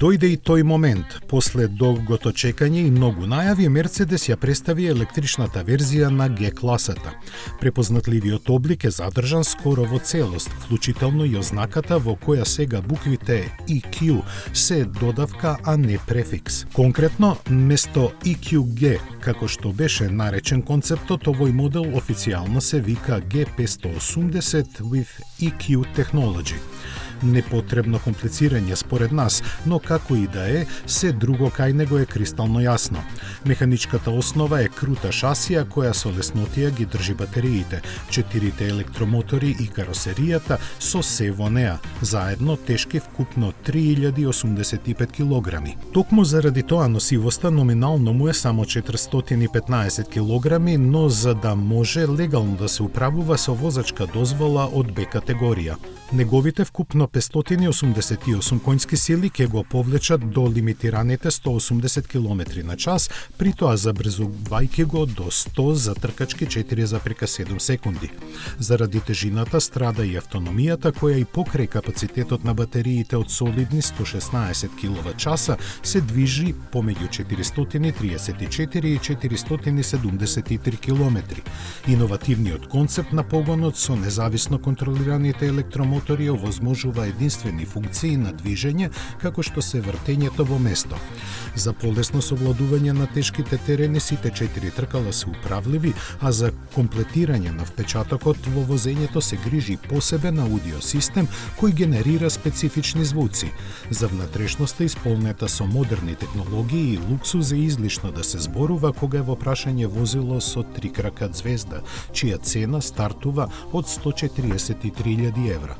Дојде и тој момент. После долгото чекање и многу најави, Мерцедес ја представи електричната верзија на Г-класата. Препознатливиот облик е задржан скоро во целост, вклучително и ознаката во која сега буквите EQ се додавка, а не префикс. Конкретно, место EQG, како што беше наречен концептот, овој модел официјално се вика G580 with EQ Technology. Непотребно комплицирање според нас, но како и да е, се друго кај него е кристално јасно. Механичката основа е крута шасија која со леснотија ги држи батериите, 4 електромотори и каросеријата со се во неа, заедно тешки вкупно 3085 килограми. Токму заради тоа носивоста номинално му е само 415 килограми, но за да може легално да се управува со возачка дозвола од Б категорија. Неговите вкупно 588 конски сили ќе го повлечат до лимитираните 180 км на час, при тоа забрзувајќи го до 100 за тркачки 4,7 секунди. Заради тежината страда и автономијата, која и покрај капацитетот на батериите од солидни 116 кВт се движи помеѓу 434 и 473 км. Иновативниот концепт на погонот со независно контролираните електромотори овозможува единствени функции на движење, како што се вртењето во место. За полесно совладување на тешките терени сите 4 тркала се управливи, а за комплетирање на впечатокот во возењето се грижи посебен аудиосистем кој генерира специфични звуци. За внатрешноста исполнета со модерни технологии и луксуз е излишно да се зборува кога е во прашање возило со трикрака звезда, чија цена стартува од 143.000 евра.